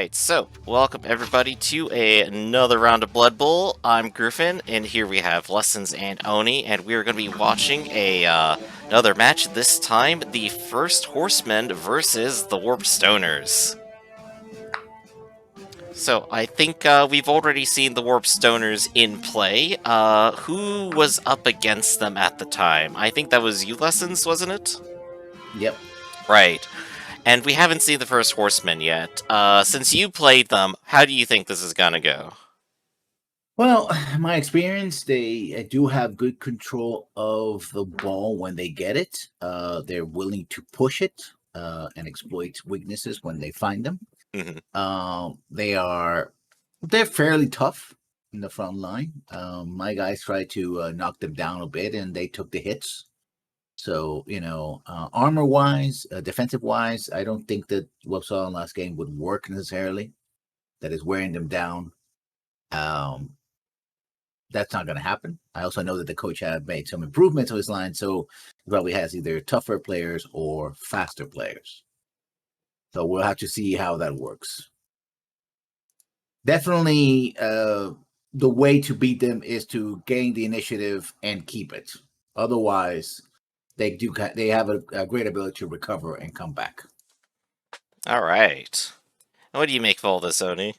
Alright, so welcome everybody to another round of Blood Bowl. I'm Griffin, and here we have Lessons and Oni, and we're going to be watching another match, this time the first Horseman versus the Warped Stoners. So I think we've already seen the Warped Stoners in play. Who was up against them at the time? I think that was you, Lessons, wasn't it? Yep. Right. And we haven't seen the first Horseman yet. Since you played them, how do you think this is gonna go? Well, my experience, they do have good control of the ball when they get it. They're willing to push it and exploit weaknesses when they find them. They're fairly tough in the front line. My guys tried to knock them down a bit, and they took the hits. So, armor-wise, defensive-wise, I don't think that what we saw in last game would work necessarily. That is wearing them down. That's not going to happen. I also know that the coach had made some improvements to his line, so he probably has either tougher players or faster players. So we'll have to see how that works. Definitely, the way to beat them is to gain the initiative and keep it. Otherwise, they have a great ability to recover and come back. All right. What do you make of all this, Oni?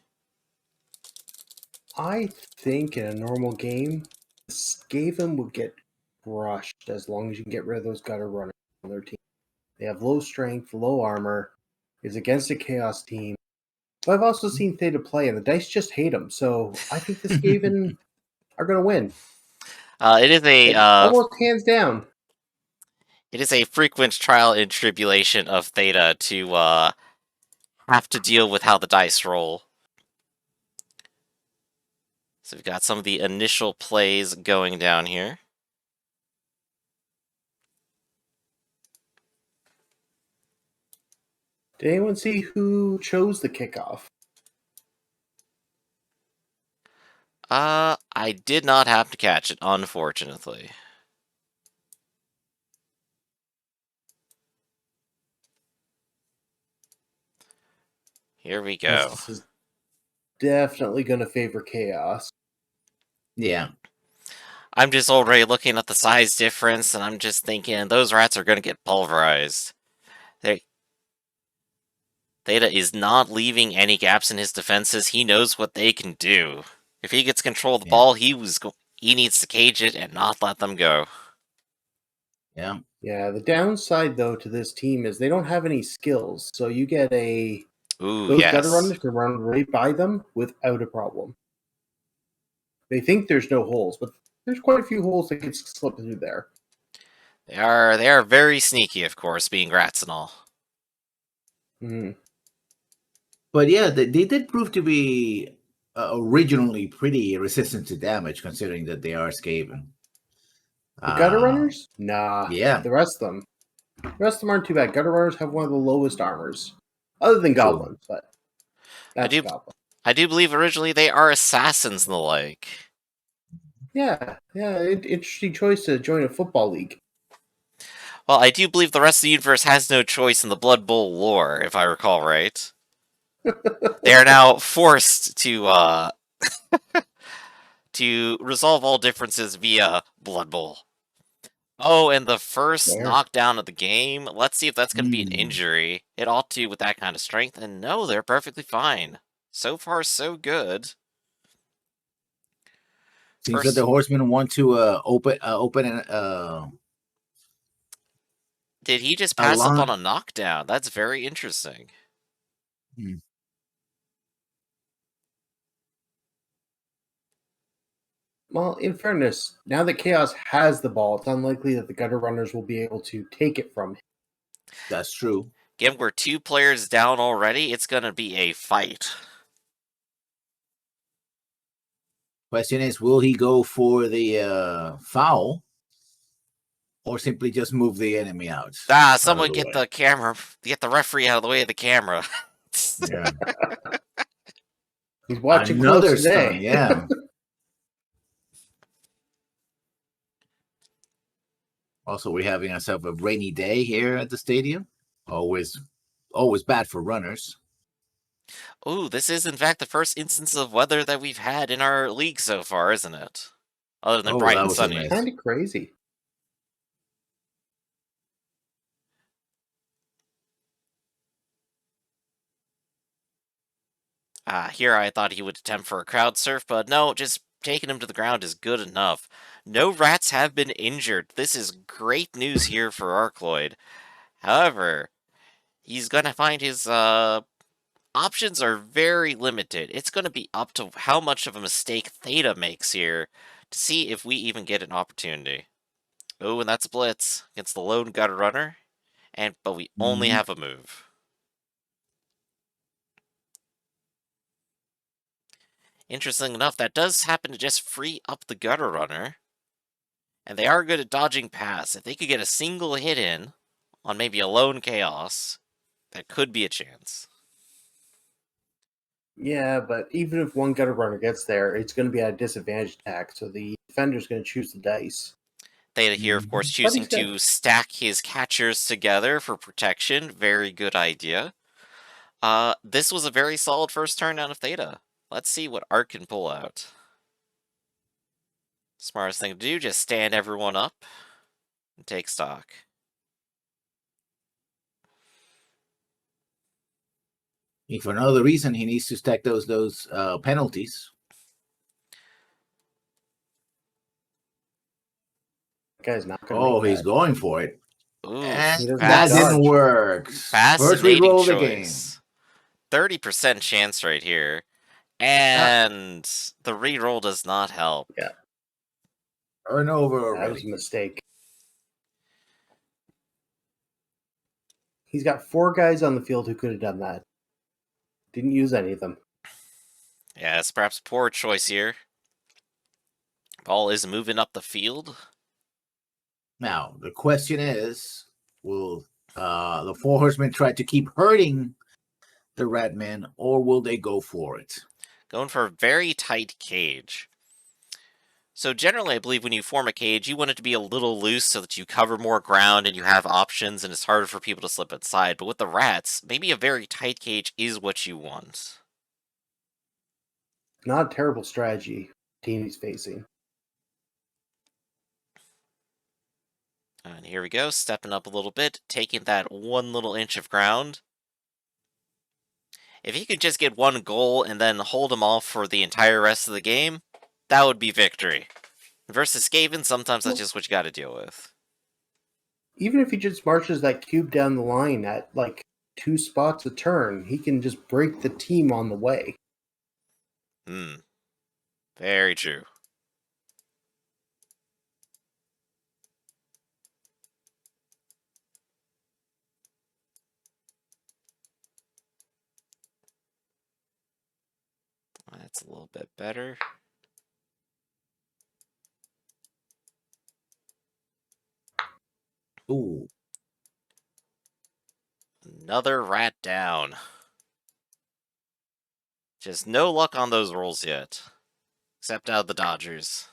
I think in a normal game, Skaven would get crushed as long as you can get rid of those gutter runners on their team. They have low strength, low armor. It's against a Chaos team. But I've also seen Theta play, and the dice just hate them. So I think the Skaven are going to win. It is almost hands down. It is a frequent trial and tribulation of Theta to have to deal with how the dice roll. So we've got some of the initial plays going down here. Did anyone see who chose the kickoff? I did not happen to catch it, unfortunately. Here we go. This is definitely going to favor Chaos. Yeah. I'm just already looking at the size difference, and I'm just thinking those rats are going to get pulverized. Theta is not leaving any gaps in his defenses. He knows what they can do. If he gets control of the ball, he needs to cage it and not let them go. Yeah. Yeah, the downside, though, to this team is they don't have any skills. So you get those gutter runners can run right by them without a problem. They think there's no holes, but there's quite a few holes that can slip through there. They are very sneaky, of course, being rats and all. Mm-hmm. But yeah, they did prove to be originally pretty resistant to damage, considering that they are Skaven. The gutter runners? Nah. Yeah. The rest of them. The rest of them aren't too bad. Gutter runners have one of the lowest armors. Other than goblins, but that's goblin. I do believe originally they are assassins and the like. Yeah. Interesting choice to join a football league. Well, I do believe the rest of the universe has no choice in the Blood Bowl lore, if I recall right. They are now forced to to resolve all differences via Blood Bowl. Oh, and the first knockdown of the game. Let's see if that's going to be an injury. It ought to with that kind of strength. And no, they're perfectly fine. So far, so good. Seems that the Horsemen want to open an. Did he just pass up on a knockdown? That's very interesting. Well, in fairness, now that Chaos has the ball, it's unlikely that the gutter runners will be able to take it from him. That's true. Again, we're 2 players down already. It's going to be a fight. Question is, will he go for the foul or simply just move the enemy out? Someone get the camera, get the referee out of the way of the camera. Yeah. He's watching another today. Yeah. Also, we're having ourselves a rainy day here at the stadium. Always bad for runners. Ooh, this is in fact the first instance of weather that we've had in our league so far, isn't it? Other than Oh, bright that and was a sunny. miss. Kind of crazy. Here I thought he would attempt for a crowd surf, but no, just taking him to the ground is good enough. No rats have been injured. This is great news here for Arcloid. However, he's gonna find his options are very limited. It's gonna be up to how much of a mistake Theta makes here to see if we even get an opportunity. Oh, and that's a blitz against the lone gutter runner, but we only Mhm. have a move. Interesting enough, that does happen to just free up the gutter runner. And they are good at dodging pass. If they could get a single hit in on maybe a lone chaos, that could be a chance. Yeah, but even if one gutter runner gets there, it's going to be at a disadvantage attack, so the defender's going to choose the dice. Theta here, of course, Mhm. But choosing he's good. to stack his catchers together for protection. Very good idea. This was a very solid first turn out of Theta. Let's see what Arc can pull out. Smartest thing to do, just stand everyone up and take stock. If for another reason, he needs to stack those penalties. That guy's not going to Oh, make he's that. going for it. Oof, He And doesn't have that didn't dodge. work. First fascinating reroll of the game. choice. 30% chance right here. Ah, And the reroll does not help. Yeah, turnover that was a already. mistake. He's got 4 guys on the field who could have done that. Didn't use any of them. Yes, perhaps a poor choice here. Ball is moving up the field. Now, the question is, will the Four Horsemen try to keep hurting the Ratmen, or will they go for it? Going for a very tight cage. So generally, I believe when you form a cage, you want it to be a little loose so that you cover more ground and you have options and it's harder for people to slip inside. But with the rats, maybe a very tight cage is what you want. Not a terrible strategy team he's facing. And here we go, stepping up a little bit, taking that one little inch of ground. If he could just get one goal and then hold them off for the entire rest of the game, that would be victory. Versus Skaven, sometimes that's just what you gotta deal with. Even if he just marches that cube down the line at like 2 spots a turn, he can just break the team on the way. Very true. That's a little bit better. Ooh. Another rat down. Just no luck on those rolls yet. Except out of the Dodgers.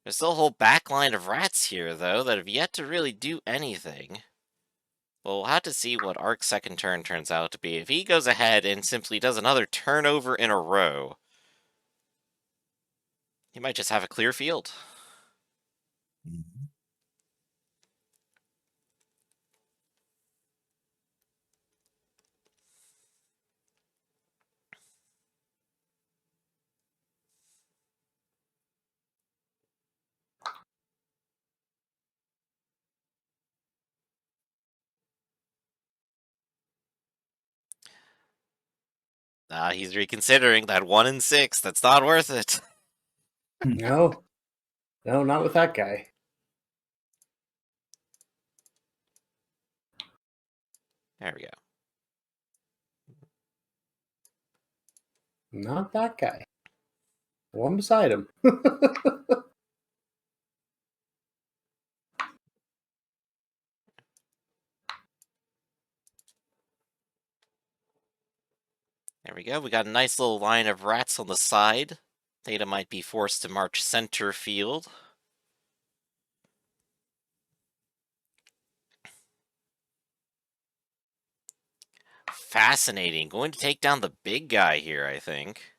There's still a whole back line of rats here, though, that have yet to really do anything. But we'll have to see what Ark's second turn turns out to be. If he goes ahead and simply does another turnover in a row, he might just have a clear field. Mhm. He's reconsidering that 1 in 6. That's not worth it. No, no, not with that guy. There we go. Not that guy. One beside him. There we go. We got a nice little line of rats on the side. Theta might be forced to march center field. fascinating. Going to take down the big guy here, I think.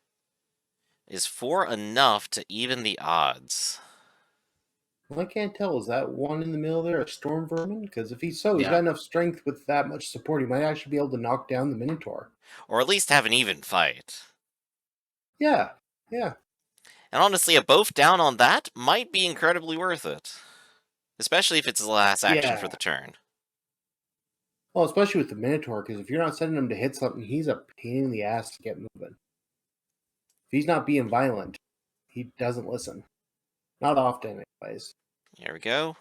Is 4 enough to even the odds? Well, I can't tell. Is that one in the middle there a storm vermin? Because if he's he's Yeah. got enough strength with that much support, he might actually be able to knock down the Minotaur. Or at least have an even fight. Yeah, yeah. And honestly, a both down on that might be incredibly worth it. Especially if it's the last action for Yeah. the turn. Well, especially with the Minotaur, because if you're not sending him to hit something, he's a pain in the ass to get moving. If he's not being violent, he doesn't listen. Not often, anyways. Here we go.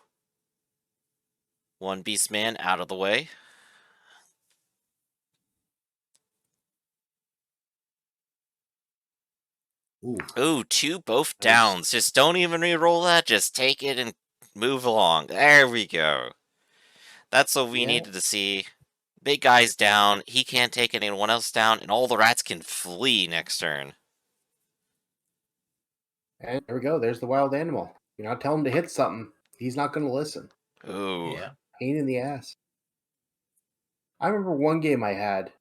One Beastman out of the way. Ooh. Ooh, 2 both Nice. downs. Just don't even re-roll that. Just take it and move along. There we go. That's what we Yeah. needed to see. Big guy's down. He can't take anyone else down, and all the rats can flee next turn. And there we go. There's the wild animal. You're not telling him to hit something. He's not going to listen. Ooh. Yeah. Pain in the ass. I remember one game I had.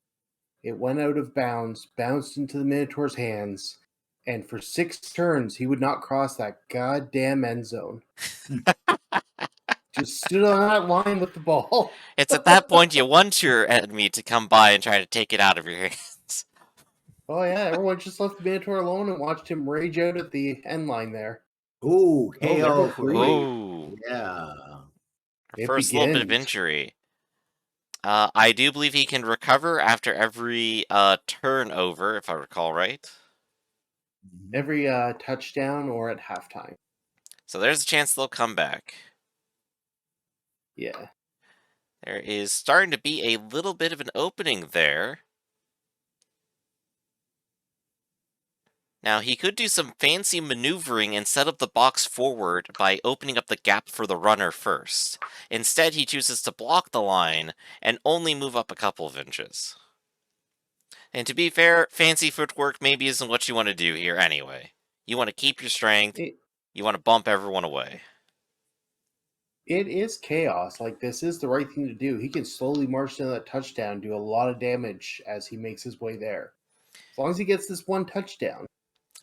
It went out of bounds, bounced into the Minotaur's hands, and for 6 turns, he would not cross that goddamn end zone. Just stood on that line with the ball. It's at that point you want your enemy to come by and try to take it out of your hands. Oh, yeah. Everyone just left the Minotaur alone and watched him rage out at the end line there. Ooh, there KO go for three. Ooh. Yeah. Our It first little bit of begins. injury. I do believe he can recover after every turnover, if I recall right. Mhm. Every touchdown or at halftime. So there's a chance they'll come back. Yeah. There is starting to be a little bit of an opening there. Now, he could do some fancy maneuvering and set up the box forward by opening up the gap for the runner first. Instead, he chooses to block the line and only move up a couple of inches. And to be fair, fancy footwork maybe isn't what you want to do here anyway. You want to keep your strength, you want to bump everyone away. It is chaos. Like, this is the right thing to do. He can slowly march down that touchdown, do a lot of damage as he makes his way there. As long as he gets this one touchdown.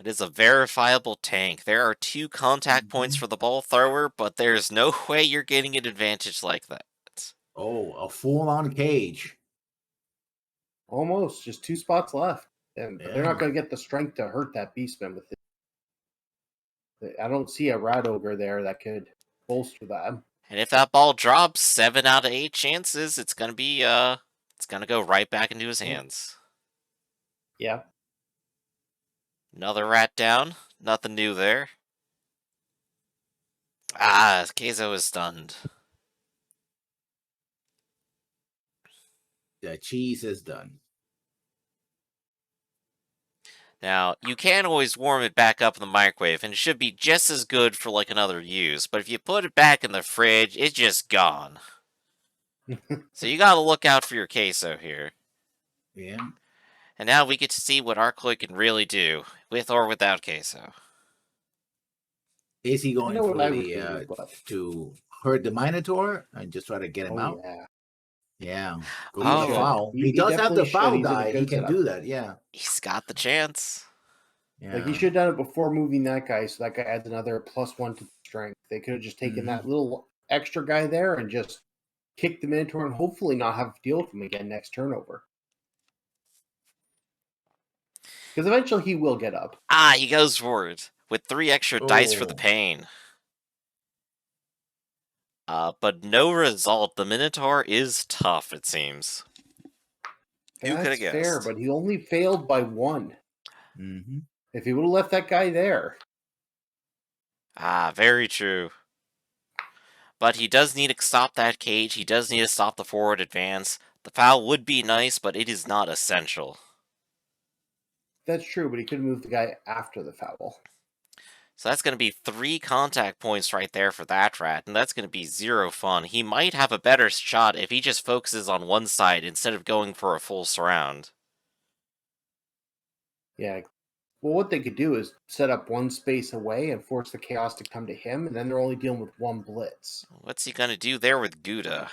It is a verifiable tank. There are 2 contact points Mhm. for the ball thrower, but there's no way you're getting an advantage like that. Oh, a full-on cage. Almost. Just 2 spots left. But they're Yeah. not going to get the strength to hurt that Beastman with it. I don't see a Rat Ogre there that could bolster that. And if that ball drops, 7 out of 8 chances, it's gonna be it's gonna go right back into his hands. Yeah. Another rat down. Nothing new there. Ah, Keizo is stunned. The cheese is done. Now, you can always warm it back up in the microwave, and it should be just as good for like another use, but if you put it back in the fridge, it's just gone. So you gotta look out for your queso here. Yeah. And now we get to see what Arcloy can really do, with or without queso. Is he I going know what for I would the do, but to hurt the Minotaur and just try to get him oh out? yeah, Yeah. Go he for the should. foul. He does have definitely the foul should. He's in a die. He good can setup. do that. Yeah. He's got the chance. Yeah. Like, he should have done it before moving that guy, so that guy adds another +1 to strength. They could have just taken that little extra guy there and just kicked the Minotaur and hopefully not have to deal with him again next turnover. Because eventually he will get up. Ah, he goes for it, with 3 extra dice for the Oh. pain. But no result. The Minotaur is tough, it seems. Who could have That's fair, guessed? but he only failed by 1. Mm-hmm. If he would have left that guy there. Ah, very true. But he does need to stop that cage. He does need to stop the forward advance. The foul would be nice, but it is not essential. That's true, but he could have moved the guy after the foul. So that's going to be 3 contact points right there for that rat, and that's going to be 0 fun. He might have a better shot if he just focuses on one side instead of going for a full surround. Yeah. Well, what they could do is set up one space away and force the chaos to come to him, and then they're only dealing with 1 blitz. What's he going to do there with Gouda?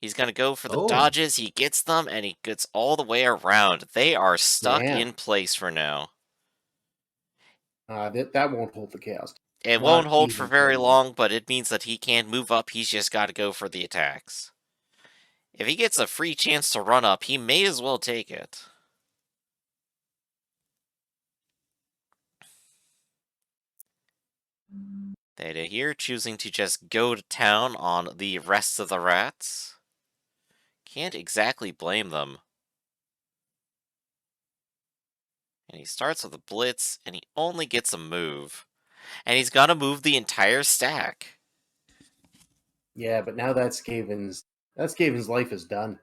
He's going to go for the Oh, dodges. He gets them, and he gets all the way around. They are stuck Yeah. in place for now. That won't hold the chaos. It won't Not hold for even very close. long, but it means that he can't move up. He's just got to go for the attacks. If he gets a free chance to run up, he may as well take it. Theta here, choosing to just go to town on the rest of the rats. Can't exactly blame them. And he starts with a blitz, and he only gets a move. And he's gonna move the entire stack. Yeah, but now that Skaven's life is done.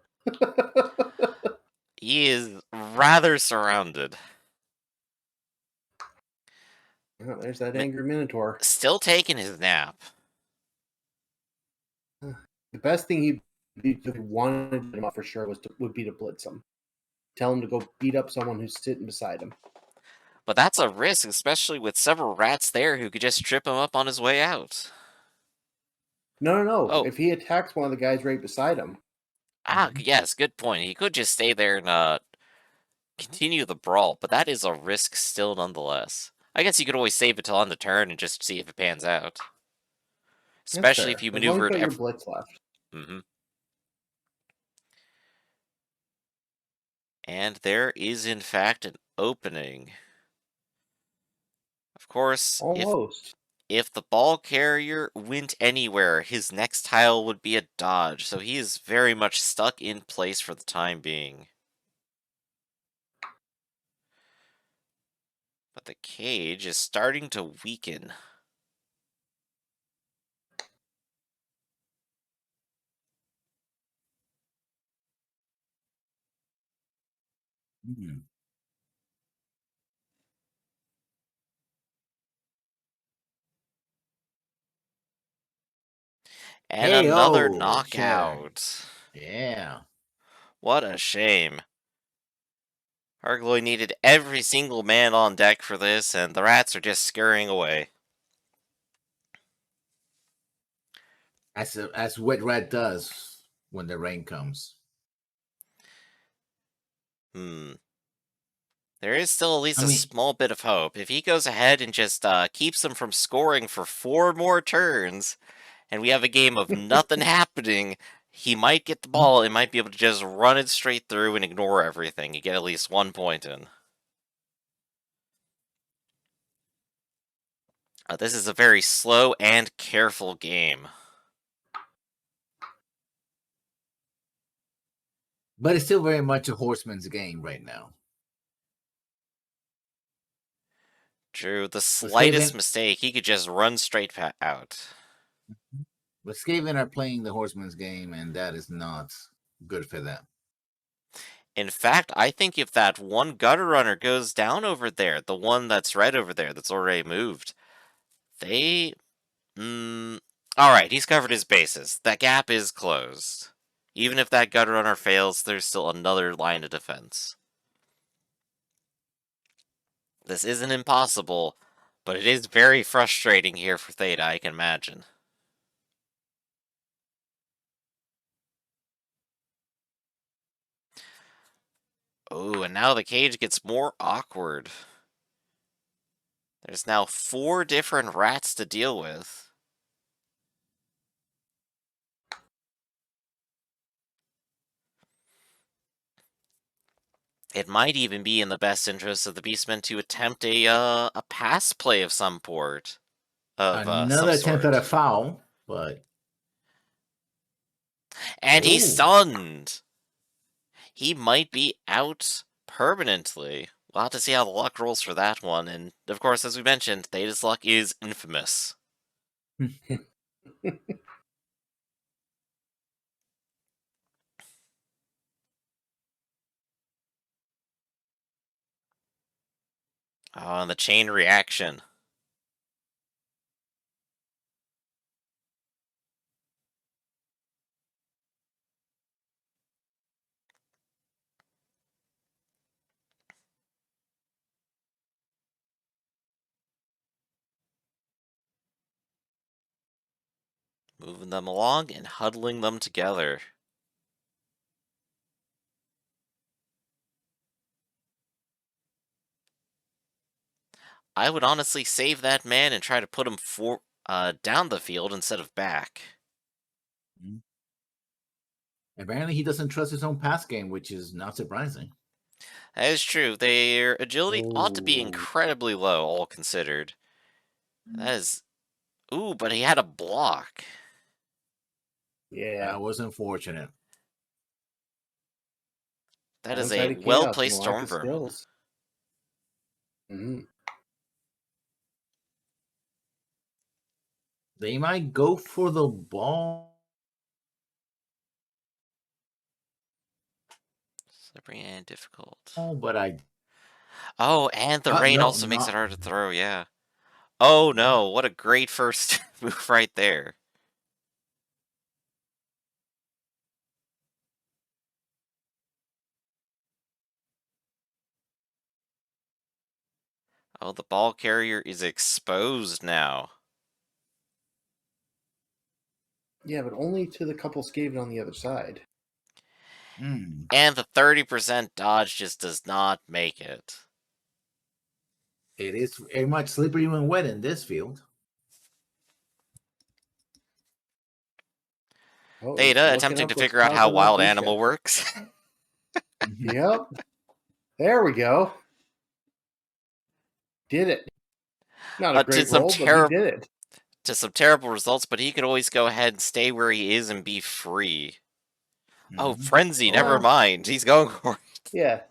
He is rather surrounded. Oh, there's that Mi- angry Minotaur. Still taking his nap. The best thing he wanted him up for sure would be to blitz him. Tell him to go beat up someone who's sitting beside him. But that's a risk, especially with several rats there who could just trip him up on his way out. No. Oh, If he attacks one of the guys right beside him, yes, good point. He could just stay there and continue the brawl, but that is a risk still nonetheless. I guess you could always save it till on the turn and just see if it pans out. that's Especially if fair. you As long as you maneuvered got your every... blitz left. And there is, in fact, an opening. Of course, Almost. if the ball carrier went anywhere, his next tile would be a dodge, so he is very much stuck in place for the time being. But the cage is starting to weaken. hmm. And Hey, another oh, sure. knockout. Yeah. What a shame. Hargloy needed every single man on deck for this, and the rats are just scurrying away. As Wet Rat does when the rain comes. Hmm. There is still at least I a mean, small bit of hope. If he goes ahead and just keeps them from scoring for 4 more turns, and we have a game of nothing happening, he might get the ball and might be able to just run it straight through and ignore everything. You get at least 1 point in. This is a very slow and careful game. but it's still very much a horseman's game right now. True, the But slightest Skaven, mistake, he could just run straight out. but Skaven are playing the horseman's game, and that is not good for them. In fact, I think if that one gutter runner goes down over there, the one that's red over there that's already moved, they... Alright, he's covered his bases. That gap is closed. Even if that gutter runner fails, there's still another line of defense. This isn't impossible, but it is very frustrating here for Theta, I can imagine. Oh, and now the cage gets more awkward. There's now 4 different rats to deal with. It might even be in the best interest of the Beastmen to attempt a pass play of some port. Some Another attempt at a sort. foul, but And he's oh, stunned! He might be out permanently. We'll have to see how the luck rolls for that one, and of course, as we mentioned, Theta's luck is infamous. Oh, and the chain reaction. Moving them along and huddling them together. I would honestly save that man and try to put him down the field instead of back. Mhm. Apparently, he doesn't trust his own pass game, which is not surprising. That is true. Their agility ought to be Oh, incredibly low, all considered. That is... Ooh, but he had a block. yeah. That was unfortunate. That is Downside a of chaos and well-placed lack Storm of Vermin. skills. Mhm. They might go for the ball. Slippery and difficult. But Oh, and the rain no, also makes it not. hard to throw, yeah. Oh no, what a great first move right there. Oh, the ball carrier is exposed now. Yeah, but only to the couple Skaven on the other side. Mm. And the 30% dodge just does not make it. It is very much slippery when wet in this field. Oh, it's Theta looking attempting to up. Let's figure out pause how on that wild boost animal check. works. Yep. There we go. Did it. Not a to great some roll, but he did it. to some terrible results, but he could always go ahead and stay where he is and be free. Oh, Mhm. Frenzy, never Well, mind. He's going for it. yeah.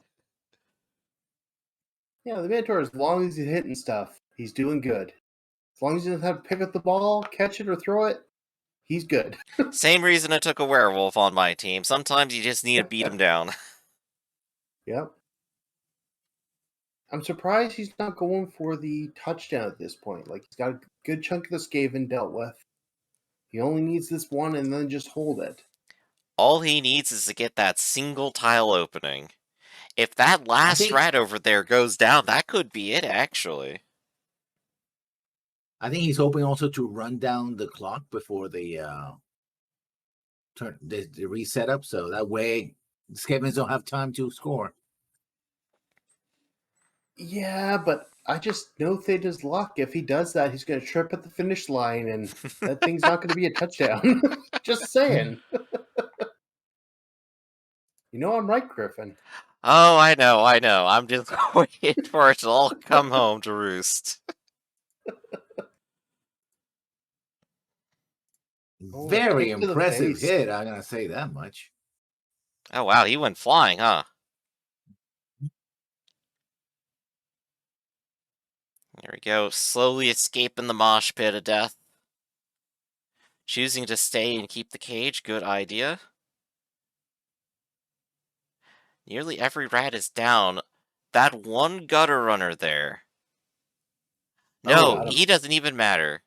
Yeah, the Minotaur, as long as he's hitting stuff, he's doing good. As long as he doesn't have to pick up the ball, catch it, or throw it, he's good. Same reason I took a werewolf on my team. Sometimes you just need to beat him down. Yep. I'm surprised he's not going for the touchdown at this point. Like, he's got a good chunk of the Skaven dealt with. He only needs this one and then just hold it. All he needs is to get that single tile opening. If that last rat over there goes down, that could be it, actually. I think he's hoping also to run down the clock before the reset up, so that way the Skavens don't have time to score. Yeah, but I just know Theta's luck. If he does that, he's going to trip at the finish line, and that thing's not going to be a touchdown. Just saying. You know I'm right, Griffin. Oh, I know. I'm just waiting for it to all come home to roost. Very kick to the impressive face. hit, I'm going to say that much. Oh, wow, he went flying, huh? There we go, slowly escaping the mosh pit of death. Choosing to stay and keep the cage, good idea. Nearly every rat is down. That one gutter runner there. No, Got him. he doesn't even matter.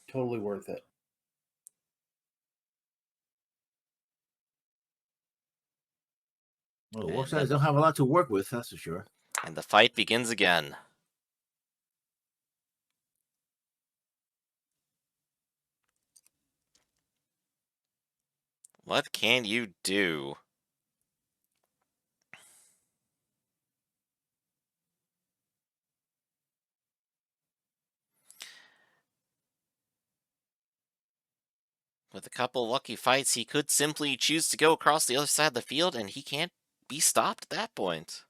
Totally worth it. Well, And Warsides then don't have a lot to work with, that's for sure. And the fight begins again. What can you do? With a couple lucky fights, he could simply choose to go across the other side of the field, and he can't be stopped at that point.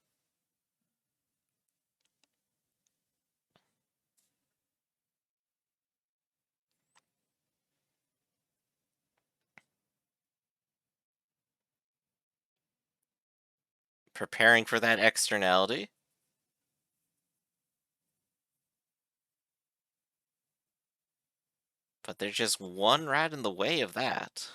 Preparing for that externality. But there's just one rat in the way of that.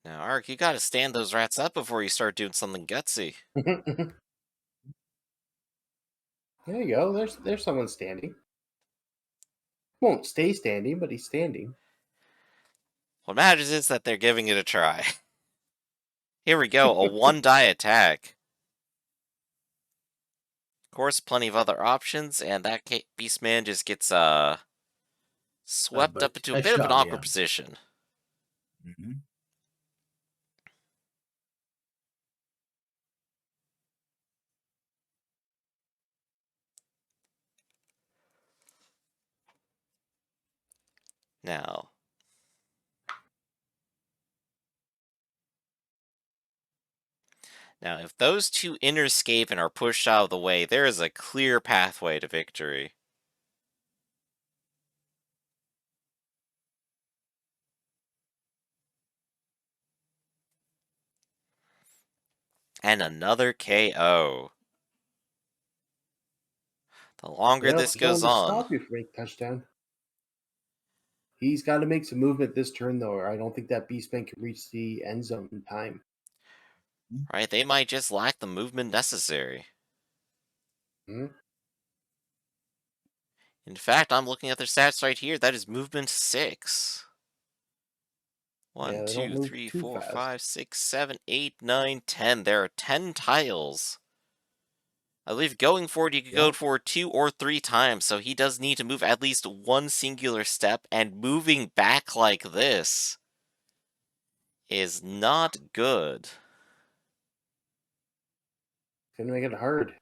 Now, Ark, you gotta stand those rats up before you start doing something gutsy. There you go. There's someone standing. Won't stay standing, but he's standing. What matters is that they're giving it a try. Here we go, a one-die attack. Of course, plenty of other options, and that Beastman just gets swept up into a bit of an awkward position. Mm-hmm. Now, if those two inner Skaven are pushed out of the way, there is a clear pathway to victory. And another KO. The longer Yep, this you don't goes want to on, stop you from making touchdown. He's got to make some movement this turn, though, or I don't think that Beastman can reach the end zone in time. right? They might just lack the movement necessary. Hmm? In fact, I'm looking at their stats right here. That is movement 6. Yeah, 1, they don't 2, move 3, too 4, fast. 5, 6, 7, 8, 9, 10. There are 10 tiles. I believe going forward, you could Yeah. go forward 2 or 3 times, so he does need to move at least one singular step, and moving back like this is not good. Gonna make it hard.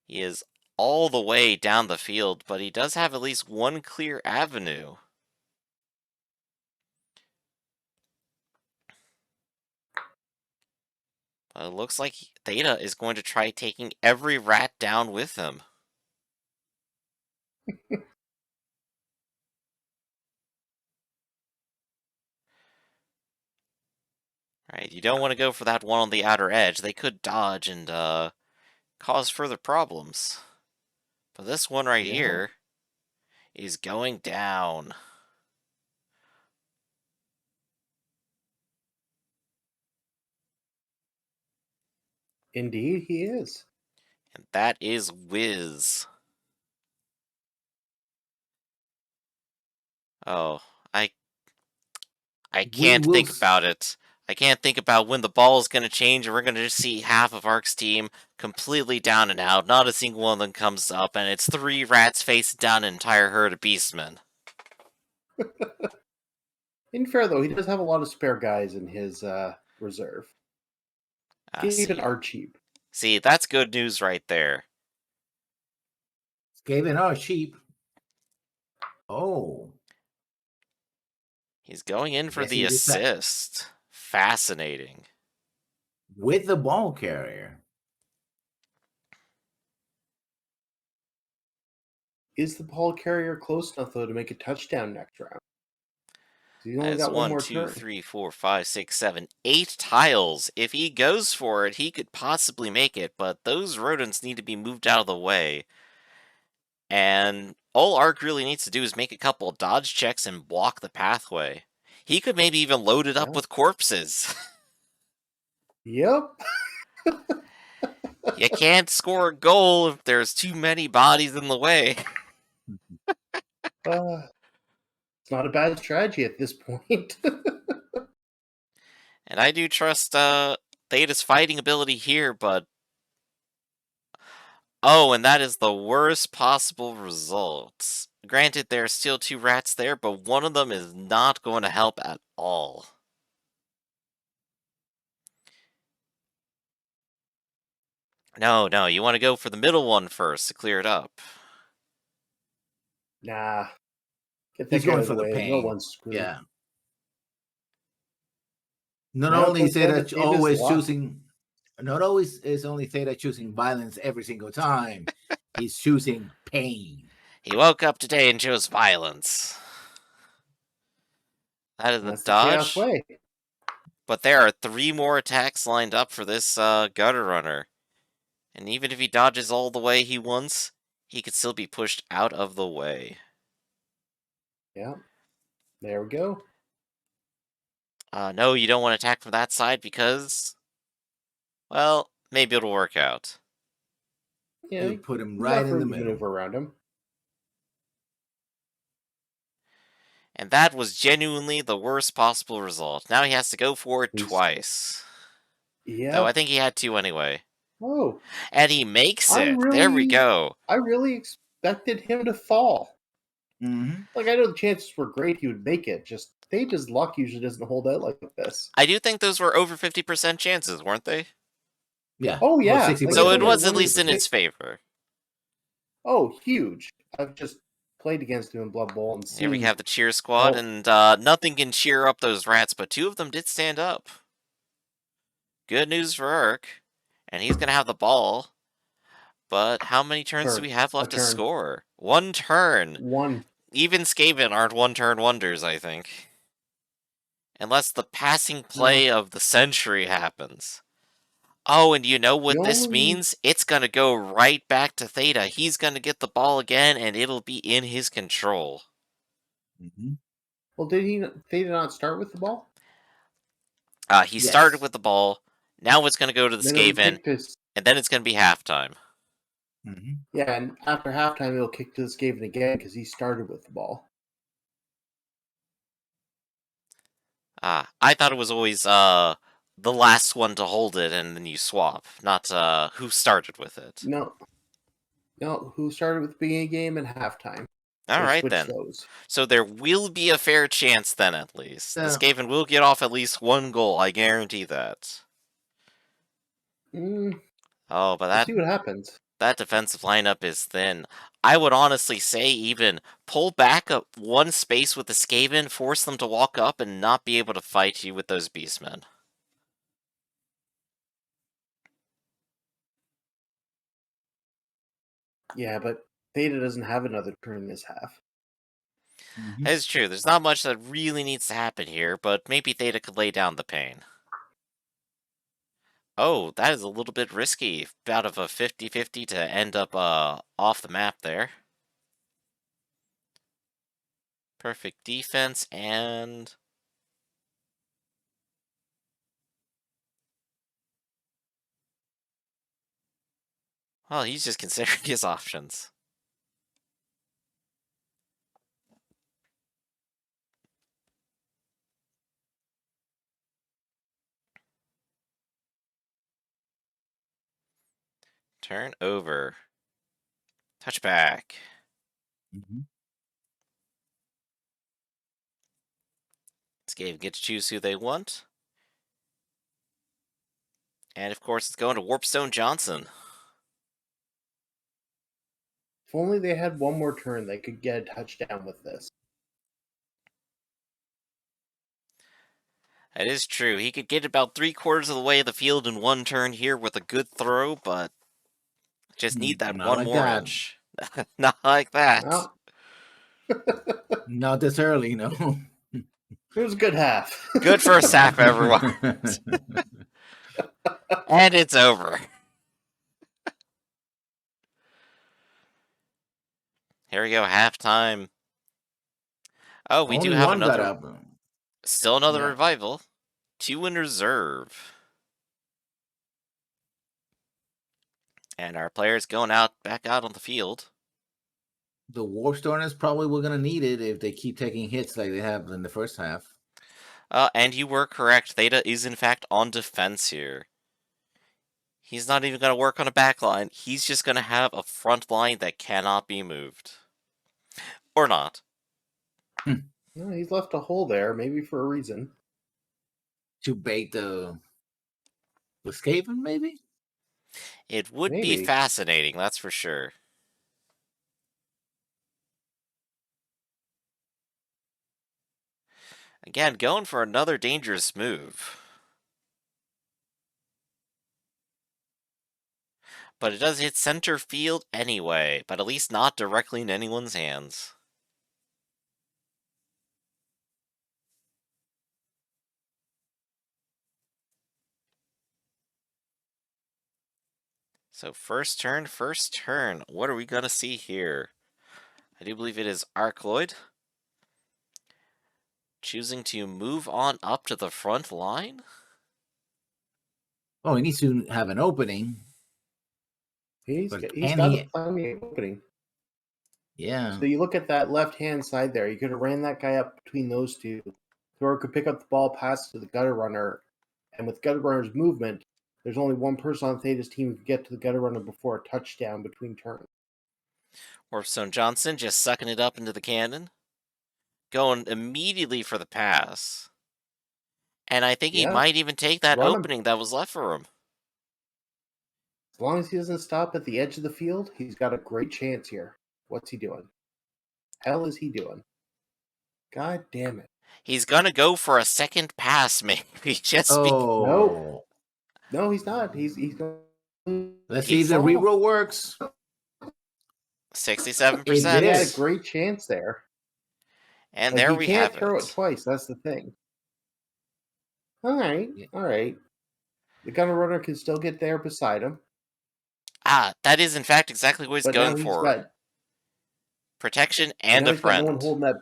He is all the way down the field, but he does have at least one clear avenue. But it looks like Theta is going to try taking every rat down with him. Right, you don't want to go for that one on the outer edge. They could dodge and cause further problems. But this one right Yeah. here is going down. Indeed, he is. And that is Wiz. Oh, I We can't will. think about it. I can't think about when the ball is going to change, and we're going to just see half of Ark's team completely down and out. Not a single one of them comes up, and it's 3 rats facing down an entire herd of beastmen. In fair, though, he does have a lot of spare guys in his reserve. Even are cheap. See, that's good news right there. Skaven are cheap. Oh. He's going in for Guess the he did that. assist. Fascinating. With the ball carrier. Is the ball carrier close enough, though, to make a touchdown next round? He's only That's got one 1, more 2, turn. 3, 4, 5, 6, 7, 8 tiles. If he goes for it, he could possibly make it, but those rodents need to be moved out of the way. And all Ark really needs to do is make a couple dodge checks and block the pathway. He could maybe even load it up Yeah. with corpses. Yep. You can't score a goal if there's too many bodies in the way. It's not a bad strategy at this point. And I do trust Theta's fighting ability here, but... Oh, and that is the worst possible result. Granted, there are still 2 rats there, but one of them is not going to help at all. No, you want to go for the middle one first to clear it up. Nah. Get that He's guy going out of for the the way. pain. No one's screwed. Yeah. Not Now it only comes is down to Theta Theta's always luck. choosing, not always is only Theta choosing violence every single time. He's choosing pain. He woke up today and chose violence. That is a That's the Chaos dodge. way. But there are 3 more attacks lined up for this Gutter Runner. And even if he dodges all the way he wants, he could still be pushed out of the way. Yeah. There we go. No, you don't want to attack from that side because... Well, maybe it'll work out. Yeah, You put him you right got in the room to middle. maneuver around him. And that was genuinely the worst possible result. Now he has to go for it twice. Yeah. Though I think he had to anyway. Oh. And he makes it. There we go. I really expected him to fall. Mm-hmm. Like, I know the chances were great he would make it. Just Theta's luck usually doesn't hold out like this. I do think those were over 50% chances, weren't they? Yeah. Oh, yeah. Well, 60%. So it was one at of least the in its favor. Oh, huge. I've just played against him in Blood Bowl and Here we seen. have the cheer squad, Oh. and nothing can cheer up those rats, but 2 of them did stand up. Good news for Urk, and he's going to have the ball. But how many turns do we have left to score? 1 turn. One. Even Skaven aren't 1-turn wonders, I think. Unless the passing play of the century happens. Oh, and you know what this means? It's going to go right back to Theta. He's going to get the ball again, and it'll be in his control. Mm-hmm. Well, did Theta not start with the ball? He started with the ball. Now it's going to go to the Skaven, and then it's going to be halftime. Mm-hmm. Yeah, and after halftime, he'll kick to the Skaven again because he started with the ball. I thought it was always the last one to hold it, and then you swap, not who started with it. No, who started with the beginning of the game and halftime. All right, then. Those. So there will be a fair chance then, at least. The Skaven will get off at least 1 goal, I guarantee that. Oh, but We'll see what happens. That defensive lineup is thin. I would honestly say even pull back up 1 space with the Skaven, force them to walk up and not be able to fight you with those beastmen. Yeah, but Theta doesn't have another turn this half. Mm-hmm. It's true, there's not much that really needs to happen here, but maybe Theta could lay down the pain. Oh, that is a little bit risky. Out of a 50-50 to end up off the map there. Perfect defense and... Well, he's just considering his options. Turn over. Touchback. Mm-hmm. Skaven get to choose who they want. And of course, it's going to Warpstone Johnson. If only they had 1 more turn, they could get a touchdown with this. That is true. He could get about 3/4 of the way of the field in 1 turn here with a good throw, but just need that Not 1 like more that. inch. Not like that. Well, not this early, no. It was a good half. Good first half, everyone. And it's over. Here we go, halftime. Oh, we Only do have one got another... up. Still another Yeah. revival. 2 in reserve. And our players going back out on the field. The Warstormers probably were going to need it if they keep taking hits like they have in the first half. And you were correct. Theta is, in fact, on defense here. He's not even going to work on a back line. He's just going to have a front line that cannot be moved. Or not. No, he's left a hole there, maybe for a reason. To bait the Skaven, maybe? It would be fascinating, that's for sure. Again, going for another dangerous move. But it does hit center field anyway, but at least not directly in anyone's hands. So first turn. What are we going to see here? I do believe it is Arcloid. Choosing to move on up to the front line? Oh, he needs to have an opening. He's got plenty of opening. Yeah. So you look at that left-hand side there. You could have ran that guy up between those two. Thor could pick up the ball, pass to the gutter runner. And with gutter runner's movement, there's only 1 person on Theta's team who can get to the gutter runner before a touchdown between turns. Horseman Johnson just sucking it up into the cannon. Going immediately for the pass. And I think he might even take that opening that was left for him. As long as he doesn't stop at the edge of the field, he's got a great chance here. What's he doing? hell is he doing? God damn it. He's gonna go for a second pass, maybe. Just be. Oh, No, he's not. He's going. let's see if the reroll works. 67%. It He had a is. great chance there. And Like, there you we can't have throw it it. twice. That's the thing. All right. Yeah. All right. The gunner runner can still get there beside him. Ah, that is in fact exactly what he's But going now he's for. got Protection and and now a he's got no one friend. holding that.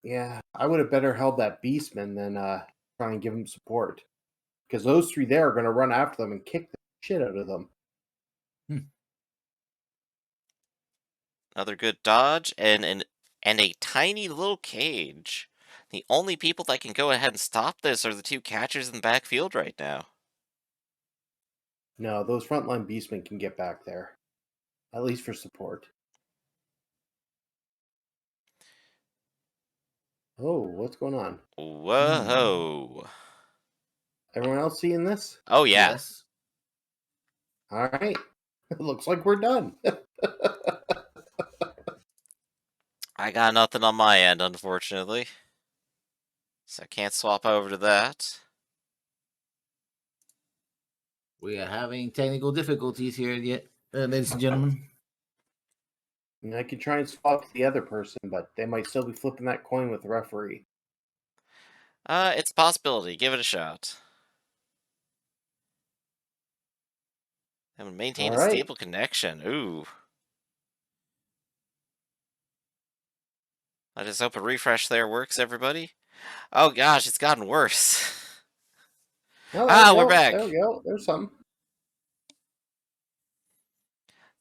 Yeah, I would have better held that beastman than try and give him support. Because those three there are going to run after them and kick the shit out of them. Another good dodge and a tiny little cage. The only people that can go ahead and stop this are the two catchers in the backfield right now. No, those frontline beastmen can get back there. At least for support. Oh, what's going on? Whoa. Everyone else seeing this? Oh, yeah. Yes. All right. It looks like we're done. I got nothing on my end, unfortunately. So I can't swap over to that. We are having technical difficulties here yet, ladies and gentlemen. And I could try and swap to the other person, but they might still be flipping that coin with the referee. It's a possibility. Give it a shot. And maintain All a right. stable connection. Ooh. I just hope a refresh there works, everybody. Oh gosh, it's gotten worse. Oh, there Ah, we we're go. back. There we go. There's something.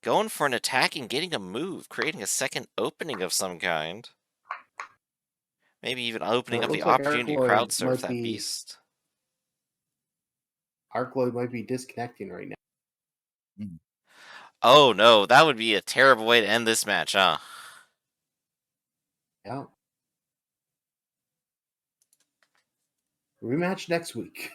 Going for an attack and getting a move, creating a second opening of some kind. Maybe even opening It up the looks like opportunity to crowd surf that beast. Arcloyd might be disconnecting right now. Oh no, that would be a terrible way to end this match, huh? Yeah. Rematch next week.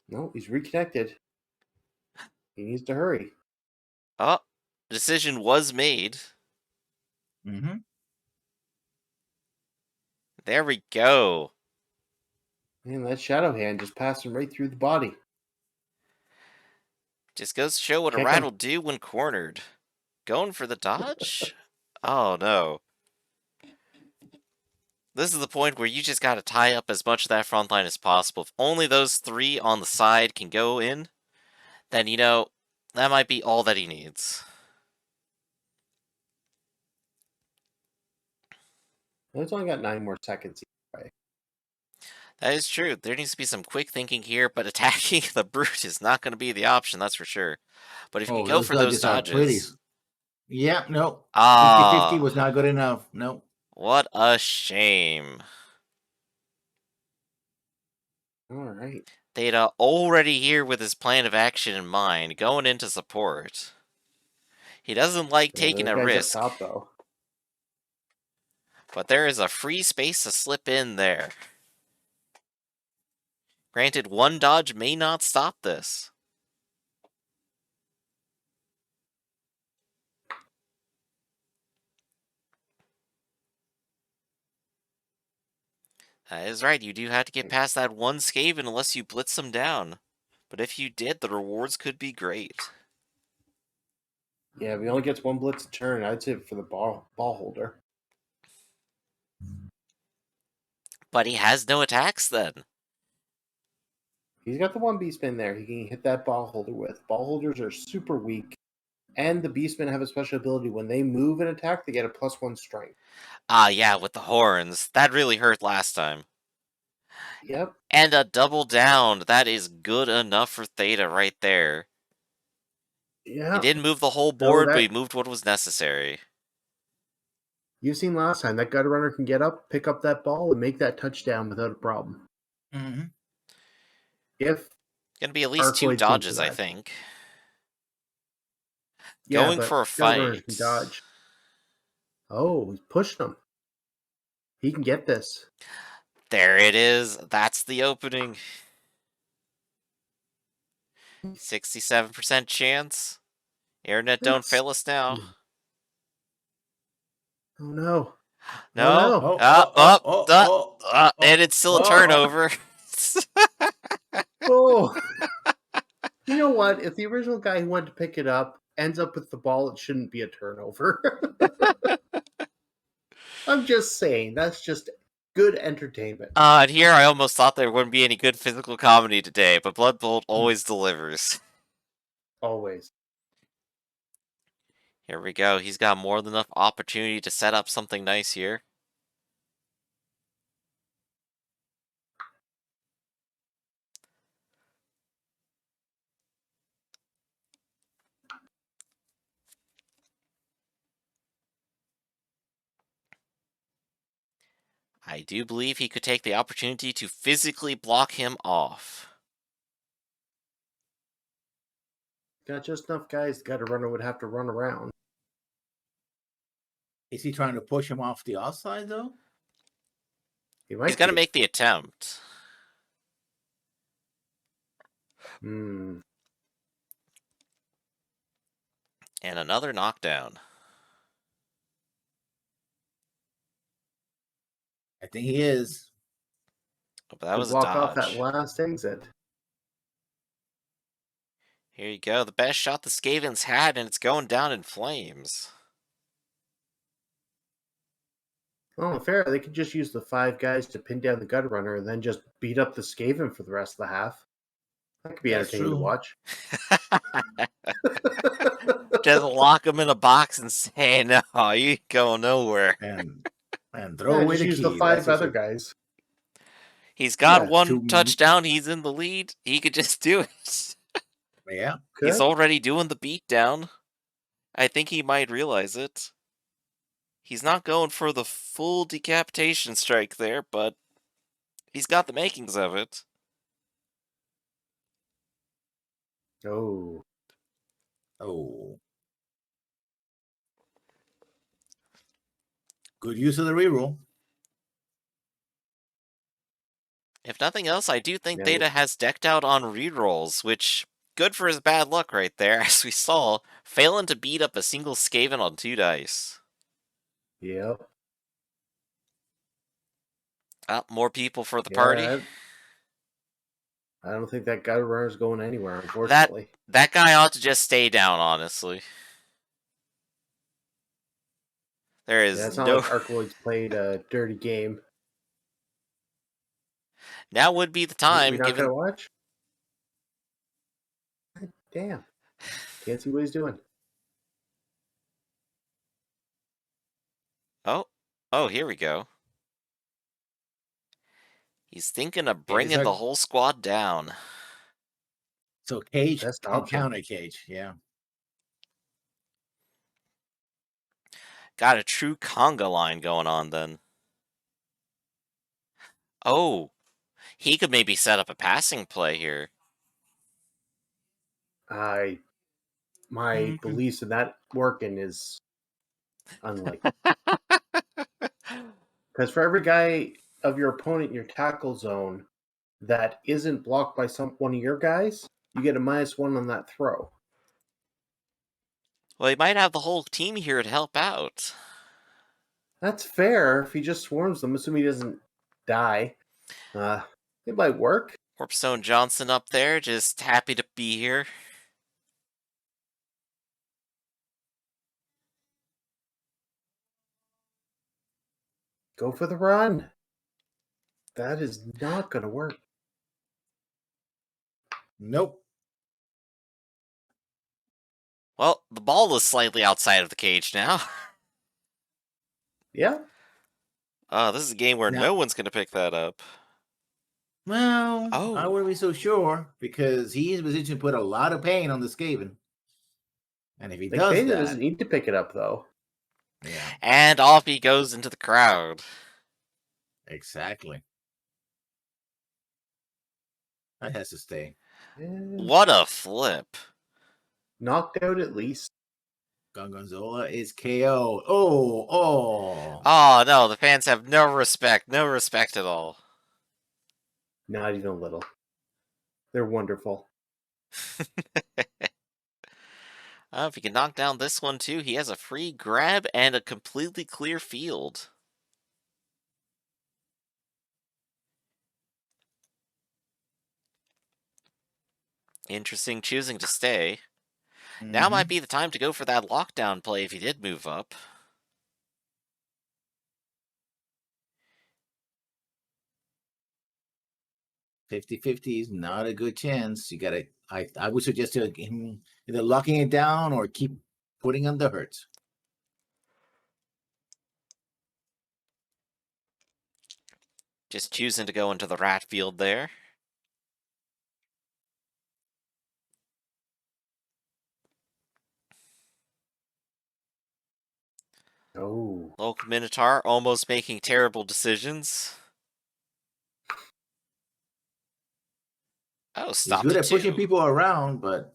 No, he's reconnected. He needs to hurry. Oh, decision was made. Mm-hmm. There we go. Man, that shadow hand just passed him right through the body. Just goes to show what a Kick rat him. will do when cornered. Going for the dodge? Oh no. This is the point where you just gotta tie up as much of that front line as possible. If only those three on the side can go in, then, you know, that might be all that he needs. He's only got 9 more seconds. Right? That is true. There needs to be some quick thinking here, but attacking the brute is not going to be the option, that's for sure. But if you Oh, can go those for those dodges are pretty. dodges... Yeah, no. 50-50 Ah, was not good enough. No. what a shame. All right. Theta already here with his plan of action in mind, going into support. He doesn't like Yeah, taking those a guys up risk, top, though. but there is a free space to slip in there. Granted, one dodge may not stop this. That is right, you do have to get past that one Skaven unless you blitz them down. But if you did, the rewards could be great. Yeah, if he only gets one blitz a turn, I'd say for the ball holder. But he has no attacks then. He's got the one beastman there. He can hit that ball holder with. Ball holders are super weak, and the beastmen have a special ability. When they move and attack, they get a +1 strength. Ah, yeah, with the horns. That really hurt last time. Yep. And a double down. That is good enough for Theta right there. Yeah. He didn't move the whole So board, but that he moved what was necessary. you've seen last time, that gutter runner can get up, pick up that ball, and make that touchdown without a problem. Mm-hmm. If Gonna be at least 2 Arcloyd can do dodges, I that. think. Yeah, Going but for a gutter runners can fight. dodge. Oh, he's pushing him. He can get this. There it is. That's the opening. 67% chance. Internet, don't fail us now. Oh no. No. Oh no. And it's still a turnover. Oh. You know what? If the original guy who went to pick it up ends up with the ball, it shouldn't be a turnover. I'm just saying, that's just good entertainment. And here I almost thought there wouldn't be any good physical comedy today, but Blood Bolt always delivers. Always. Here we go. He's got more than enough opportunity to set up something nice here. I do believe he could take the opportunity to physically block him off. Got just enough guys. The gutter runner would have to run around. Is he trying to push him off the offside, though? He might He's going to be. make the attempt. Hmm. And another knockdown. I think he is. Oh, but that was a block off that dodge. last exit. Here you go. The best shot the Skavens had, and it's going down in flames. Oh, fair. They could just use the 5 guys to pin down the gutter runner and then just beat up the Skaven for the rest of the half. That could be That's entertaining true. to watch. Just lock him in a box and say, no, you ain't going nowhere. And throw away just the use key. the 5 That's other it. guys. He's got Yeah, one touchdown. He's in the lead. He could just do it. Yeah. Could. He's already doing the beatdown. I think he might realize it. He's not going for the full decapitation strike there, but he's got the makings of it. Oh. Good use of the reroll. If nothing else, I do think Yeah. Data has decked out on rerolls, which good for his bad luck right there, as we saw, failing to beat up a single Skaven on 2 dice. Yep. More people for the party. I don't think that gutter runner's going anywhere, unfortunately. That guy ought to just stay down, honestly. There is it's not no... like Arcaloids played a dirty game. Now would be the time, You're not given... going to watch? Damn. Can't see what he's doing. Oh, here we go. He's thinking of bringing the whole squad down. So Cage Best and option. counter Cage, yeah. Got a true conga line going on then. Oh, he could maybe set up a passing play here. My beliefs in that working is unlikely. Because for every guy of your opponent in your tackle zone that isn't blocked by one of your guys, you get a -1 on that throw. Well, he might have the whole team here to help out. That's fair if he just swarms them, assuming he doesn't die. It might work. Warpstone Johnson up there, just happy to be here. Go for the run. That is not going to work. Nope. Well, the ball is slightly outside of the cage now. Yeah. This is a game where no one's going to pick that up. Well, I wouldn't be so sure, because he's in a position to put a lot of pain on the Skaven. And if he does that... doesn't need to pick it up, though. Yeah. And off he goes into the crowd. Exactly. That has to stay. What a flip. Knocked out at least. Gorgonzola is KO. Oh, no, the fans have no respect at all. Not even a little. They're wonderful. If he can knock down this one too, he has a free grab and a completely clear field. Interesting choosing to stay. Now might be the time to go for that lockdown play if he did move up. $50-50 is not a good chance. You gotta. I would suggest him either locking it down or keep putting on the hurts. Just choosing to go into the rat field there. Oh. Local Minotaur almost making terrible decisions. Oh, He's stopped good it at pushing too. people around, but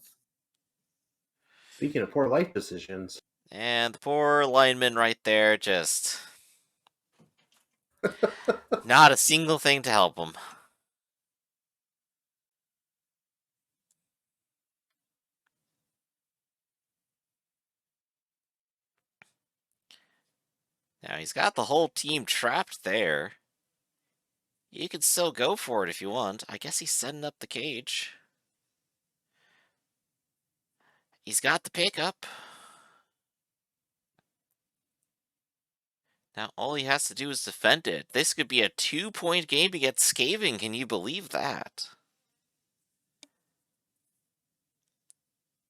Speaking of poor life decisions. And the poor lineman right there just... not a single thing to help him. Now he's got the whole team trapped there. You could still go for it if you want. I guess he's setting up the cage. He's got the pickup. Now all he has to do is defend it. This could be a 2-point game against Skaven. Can you believe that?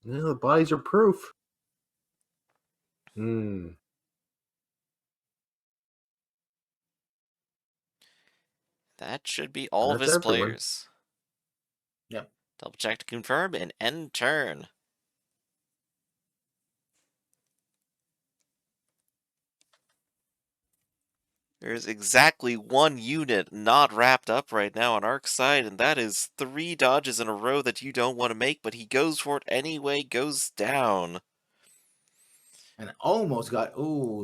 Yeah, the bodies are proof. That should be all of That's his everyone. players. yep. Double check to confirm and end turn. There's exactly one unit not wrapped up right now on Ark's side, and that is 3 dodges in a row that you don't want to make, but he goes for it anyway, goes down. And almost got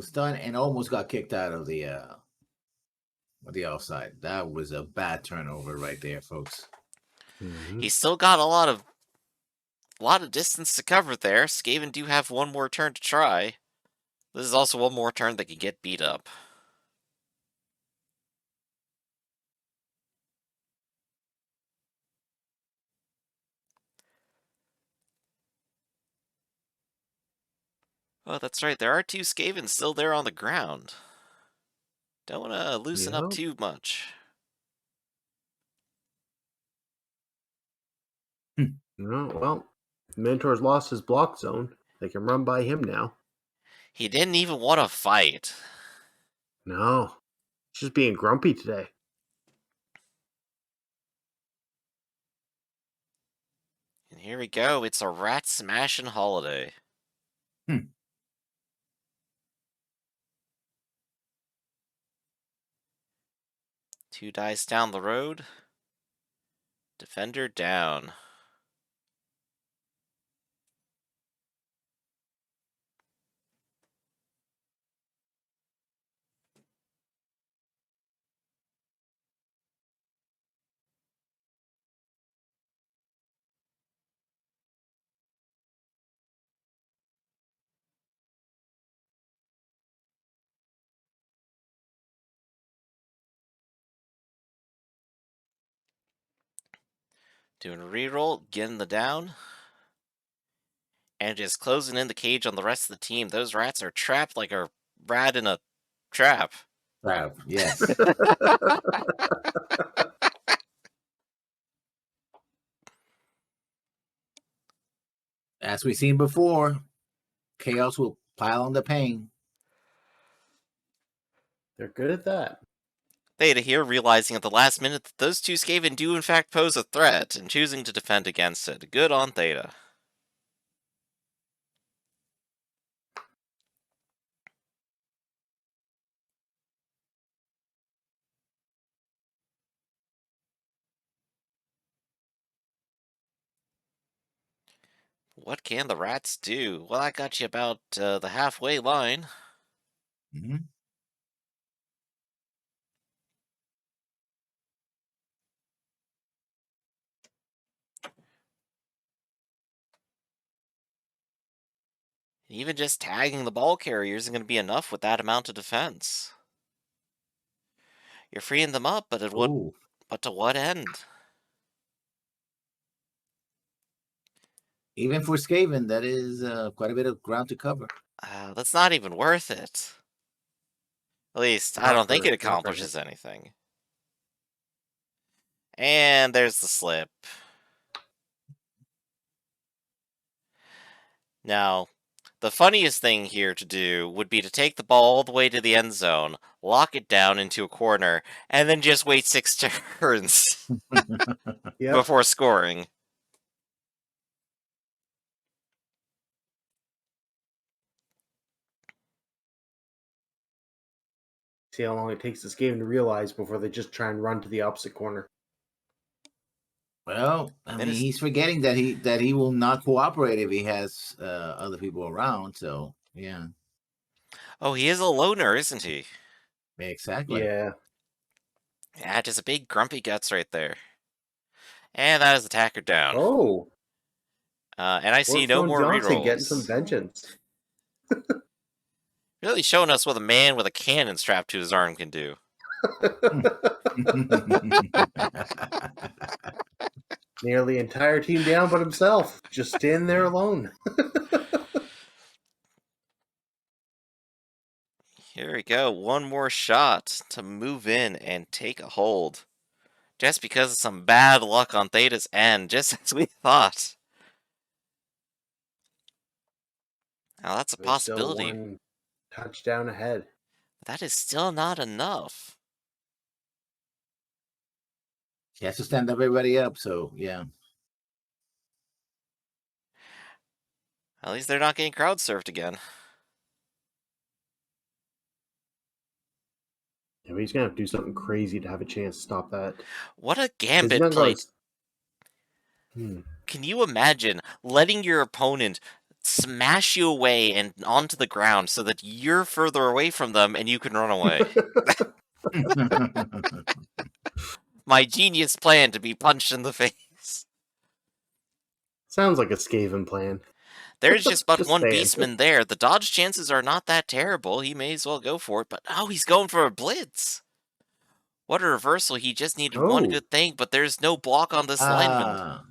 stunned and almost got kicked out of the offside. That was a bad turnover right there, folks. He's still got a lot of distance to cover there. Skaven do have one more turn to try. This is also one more turn that can get beat up. Oh, that's right. There are 2 Skavens still there on the ground. Don't want to loosen up too much. No, well, Minotaur's lost his block zone. They can run by him now. He didn't even want to fight. No, he's just being grumpy today. And here we go. It's a rat smashing holiday. 2 dice down the road. Defender down. Doing a reroll, getting the down. And just closing in the cage on the rest of the team. Those rats are trapped like a rat in a trap. Wow. Yes. As we've seen before, chaos will pile on the pain. They're good at that. Theta here, realizing at the last minute that those 2 Skaven do in fact pose a threat, and choosing to defend against it. Good on Theta. What can the rats do? Well, I got you about the halfway line. Mm-hmm. Even just tagging the ball carrier isn't going to be enough with that amount of defense. You're freeing them up, but Ooh. but to what end? Even for Skaven, that is quite a bit of ground to cover. That's not even worth it. At least, I don't think it accomplishes anything. And there's the slip. Now, the funniest thing here to do would be to take the ball all the way to the end zone, lock it down into a corner, and then just wait 6 turns Yep. before scoring. See how long it takes this game to realize before they just try and run to the opposite corner. Well, I mean, he's forgetting that he will not cooperate if he has other people around. So yeah, Oh, he is a loner, isn't he? exactly. Yeah. Yeah, just a big grumpy guts right there. And that is attacker down. Oh. And I see no Horseman more Johnson getting some rerolls. vengeance. Really showing us what a man with a cannon strapped to his arm can do. Nearly entire team down but himself. Just standing there alone. Here we go. One more shot to move in and take a hold. Just because of some bad luck on Theta's end, just as we thought. Now that's a They're still possibility. one touchdown ahead. But that is still not enough. He has to stand everybody up. So yeah. At least they're not getting crowd surfed again. Yeah, but he's gonna have to do something crazy to have a chance to stop that. What a 'Cause he's gambit not play. gonna- Can you imagine letting your opponent smash you away and onto the ground so that you're further away from them and you can run away? My genius plan to be punched in the face. Sounds like a Skaven plan. There's just but one saying. beastman there. The dodge chances are not that terrible. He may as well go for it, but oh, he's going for a blitz. What a reversal. He just needed one Oh. good thing, but there's no block on this lineman. Ah.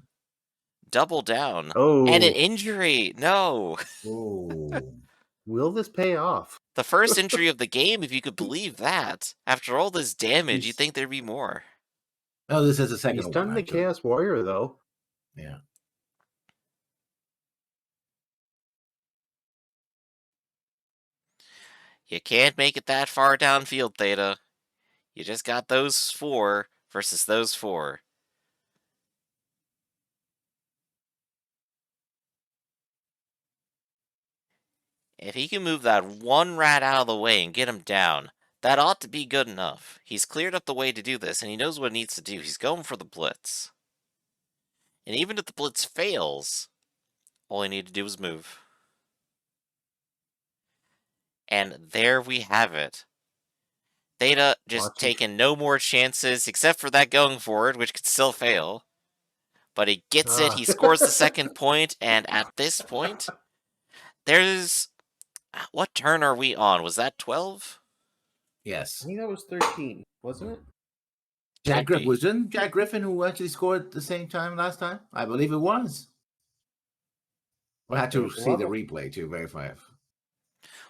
Double down. Oh. And an injury. No. Oh. Will this pay off? The first injury of the game, if you could believe that. After all this damage, you'd He's- think there'd be more. Oh, this is the second He's one. done the actually. Chaos Warrior, though. Yeah. You can't make it that far downfield, Theta. You just got those 4 versus those 4. If he can move that one rat out of the way and get him down, that ought to be good enough. He's cleared up the way to do this, and he knows what he needs to do. He's going for the blitz. And even if the blitz fails, all he needs to do is move. And there we have it. Theta just taking no more chances, except for that going forward, which could still fail. But he gets it, he scores the second point, and at this point, there's... What turn are we on? Was that 12? Yes. I think that was 13, wasn't it? Jack Griffin wasn't Jack Griffin who actually scored at the same time last time? I believe it was. We'll have to see the replay to verify it.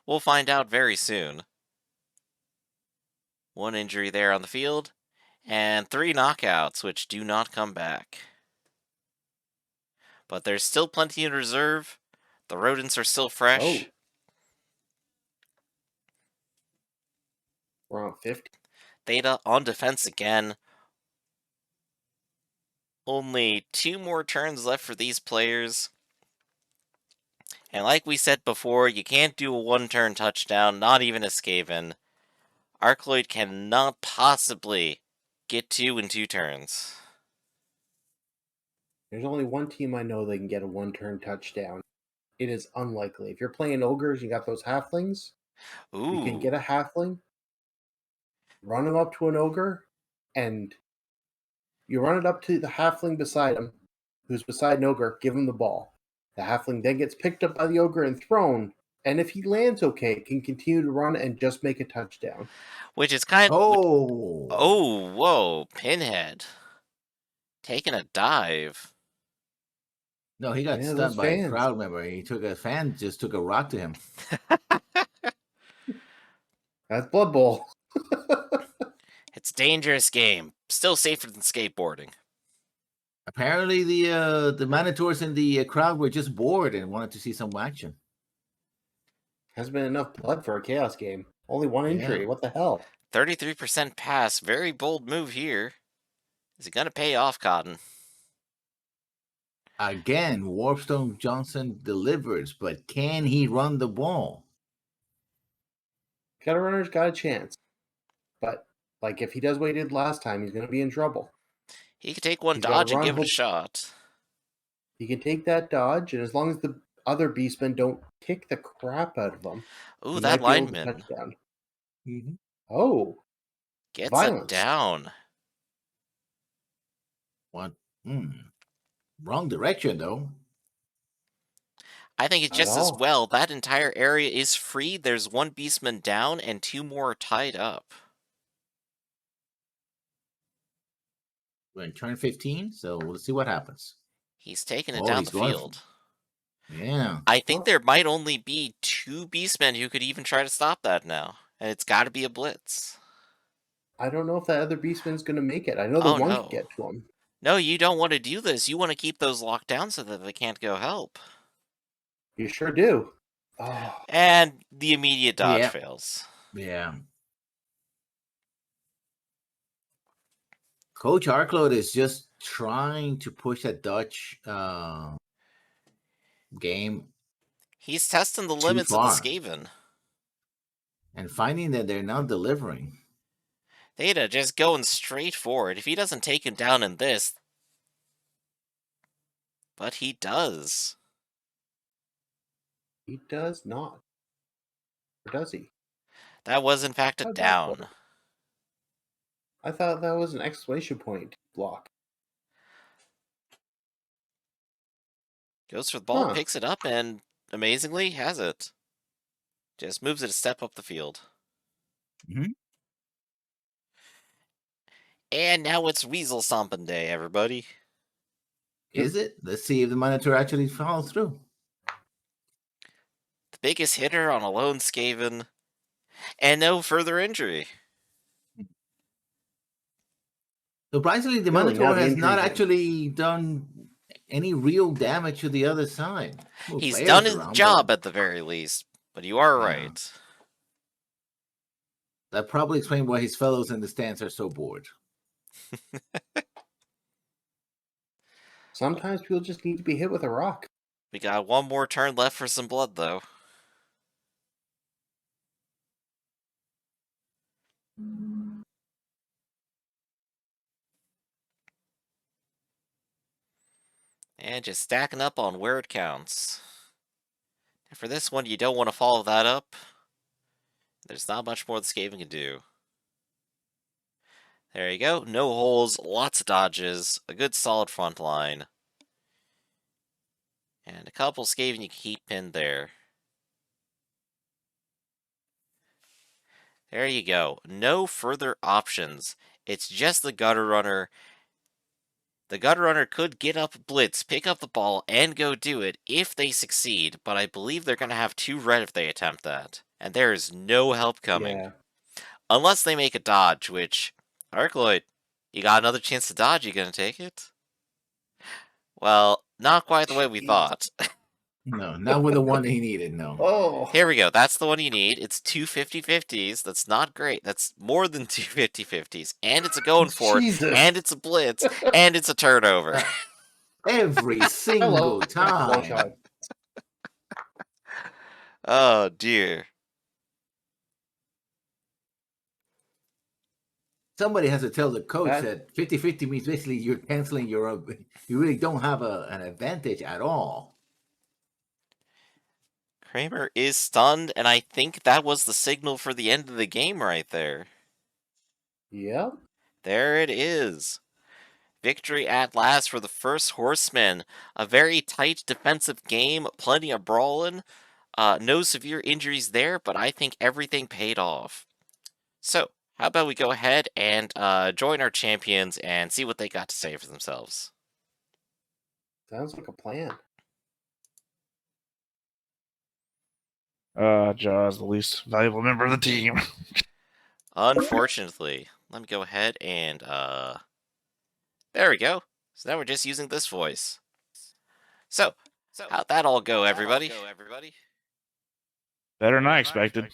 We'll find out very soon. One injury there on the field, and 3 knockouts, which do not come back. But there's still plenty in reserve. The rodents are still fresh. Oh. We're on 50. Theta on defense again. Only 2 more turns left for these players. And like we said before, you can't do a 1-turn touchdown, not even a Skaven. Arcloid cannot possibly get 2 in 2 turns. There's only one team I know that can get a 1-turn touchdown. It is unlikely. If you're playing ogres, you got those halflings. Ooh. You can get a halfling, run him up to an ogre, and you run it up to the halfling beside him, who's beside an ogre, give him the ball. The halfling then gets picked up by the ogre and thrown, And if he lands okay, can continue to run and just make a touchdown. Which is kind of... Oh. Oh, whoa. Pinhead. Taking a dive. No, he got Yeah, stunned those by a fans. crowd member. A fan just took a rock to him. That's Blood Bowl. It's a dangerous game. Still safer than skateboarding. Apparently, the Manitors in the crowd were just bored and wanted to see some action. Hasn't been enough blood for a Chaos game. Only one injury. Yeah. What the hell? 33% pass. Very bold move here. Is it going to pay off, Cotton? Again, Warpstone Johnson delivers, but can he run the ball? Gutter Runner's got a chance. But, like, if he does what he did last time, he's going to be in trouble. He could take one He's gotta dodge and run, give it a hope- shot. He can take that dodge, and as long as the other Beastmen don't kick the crap out of him, Ooh, he that might be able to lineman touchdown. Mm-hmm. Oh, gets violence. it down. What? Wrong direction, though. I think it's Not just at as all. well. That entire area is free. There's one beastman down and 2 more tied up. We're in turn 15, so let's see what happens. He's taking it Oh, down he's the going field. Yeah. I think there might only be 2 beastmen who could even try to stop that now. And it's got to be a blitz. I don't know if that other Beastman's going to make it. I know the Oh, one no. can get to him. No, you don't want to do this. You want to keep those locked down so that they can't go help. You sure do. Oh, And the immediate dodge Yeah. fails. Yeah. Coach Arkload is just trying to push that Dutch game He's testing the Too limits of the far. Skaven. and finding that they're not delivering. Theta just going straight forward. If he doesn't take him down in this... But he does. he does not. Or does he? That was, in fact, a How'd that down. work? I thought that was an exclamation point block. Goes for the ball, Huh. picks it up, and amazingly has it. Just moves it a step up the field. Mhm. And now it's Weasel Stomping Day, everybody. Is it? Let's see if the monitor actually follows through. The biggest hitter on a lone Skaven. And no further injury. Surprisingly, the Really, now Minotaur the has not injuries in. actually done any real damage to the other side. Well, He's players done his around, job at the very least. But you are Yeah. right. That probably explains why his fellows in the stands are so bored. Sometimes people just need to be hit with a rock. We got one more turn left for some blood, though. And just stacking up on where it counts. And for this one, you don't want to follow that up. There's not much more the Skaven can do. There you go. No holes, lots of dodges, a good solid front line. And a couple Skaven you can keep pinned there. There you go. No further options. It's just the Gutter Runner. The Gutter Runner could get up blitz, pick up the ball, and go do it if they succeed, but I believe they're going to have 2 red if they attempt that. And there is no help coming. Yeah. Unless they make a dodge, which... Arkloid, you got another chance to dodge, you gonna take it? Well, not quite the way we thought. No, not with the one he needed, no. Oh. Here we go, that's the one you need. It's 2 50-50s, that's not great. That's more than 2 50-50s. And it's a going for it, Jesus. and it's a blitz, and it's a turnover. Every single Hello. time. Oh, dear. Somebody has to tell the coach That- that 50-50 means basically you're canceling your own. You really don't have an advantage at all. Kramer is stunned, and I think that was the signal for the end of the game right there. Yep. There it is. Victory at last for the first Horseman. A very tight defensive game, plenty of brawling. No severe injuries there, but I think everything paid off. So, how about we go ahead and join our champions and see what they got to say for themselves? Sounds like a plan. Jaws, the least valuable member of the team. Unfortunately, let me go ahead and there we go. So now we're just using this voice. So, how'd that all go, everybody? Better than I expected.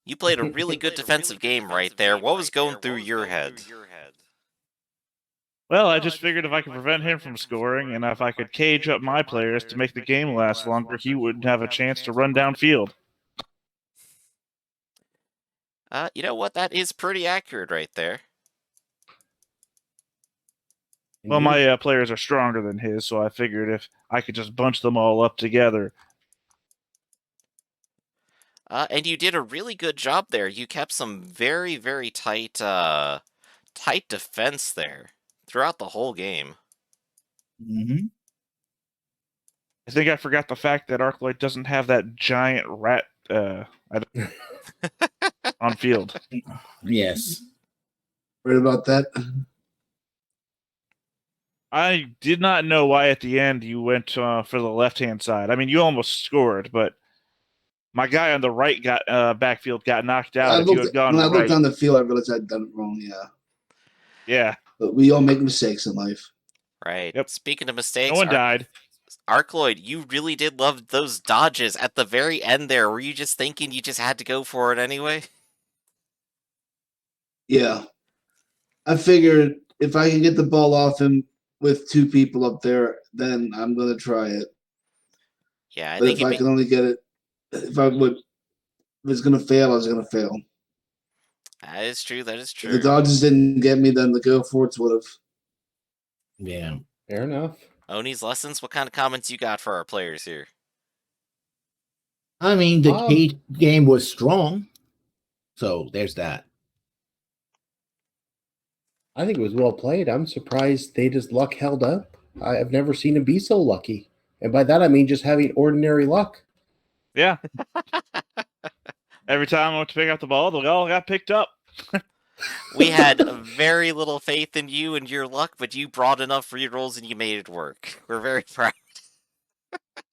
You played a really good defensive game right there. What was going through your head? Well, I just figured if I could prevent him from scoring, and if I could cage up my players to make the game last longer, he wouldn't have a chance to run downfield. You know what? That is pretty accurate right there. Well, my players are stronger than his, so I figured if I could just bunch them all up together. And you did a really good job there. You kept some very, very tight, tight defense there throughout the whole game. Mm-hmm. I think I forgot the fact that Arcloid doesn't have that giant rat on field. Yes. Right about that. I did not know why at the end you went for the left-hand side. I mean, you almost scored, but my guy on the right backfield got knocked out. If you had gone when I looked right, on the field, I realized I'd done it wrong. yeah. But we all make mistakes in life. Right. Yep. Speaking of mistakes, No one died. Arcloid, you really did love those dodges at the very end there. Were you just thinking you just had to go for it anyway? Yeah. I figured if I can get the ball off him with two people up there, then I'm going to try it. Yeah, I But think if I can only get it, if it's going to fail, I was going to fail. That is true. That is true. If the Dodgers didn't get me, then the Go Forts would have. Yeah. Fair enough. Oni's lessons. What kind of comments you got for our players here? I mean, the key game was strong. So there's that. I think it was well played. I'm surprised Theta's luck held up. I've never seen him be so lucky. And by that, I mean just having ordinary luck. Yeah. Every time I went to pick up the ball, they all got picked up. We had very little faith in you and your luck, but you brought enough rerolls and you made it work. We're very proud.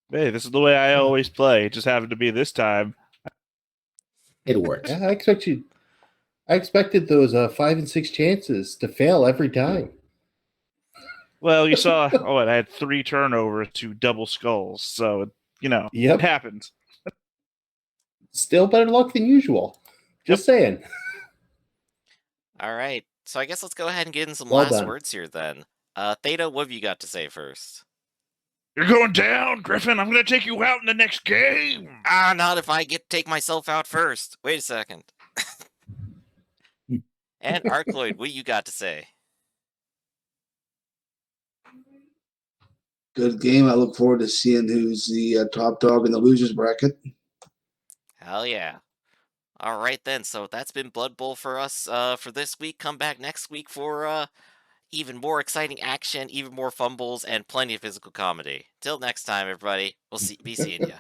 Hey, this is the way I always play. It just happened to be this time. It works. Yeah, I expected those 5 and 6 chances to fail every time. Well, you saw, I had 3 turnovers to double skulls. So, Yep. it happens. Still better luck than usual. Just saying. All right. So I guess let's go ahead and get in some Well last done. words here then. Theta, what have you got to say first? You're going down, Griffin. I'm going to take you out in the next game. Not if I get to take myself out first. Wait a second. And Arcloid, what you got to say? Good game. I look forward to seeing who's the top dog in the losers bracket. Hell yeah. All right then. So that's been Blood Bowl for us for this week. Come back next week for even more exciting action, even more fumbles, and plenty of physical comedy. Till next time, everybody. We'll be seeing you.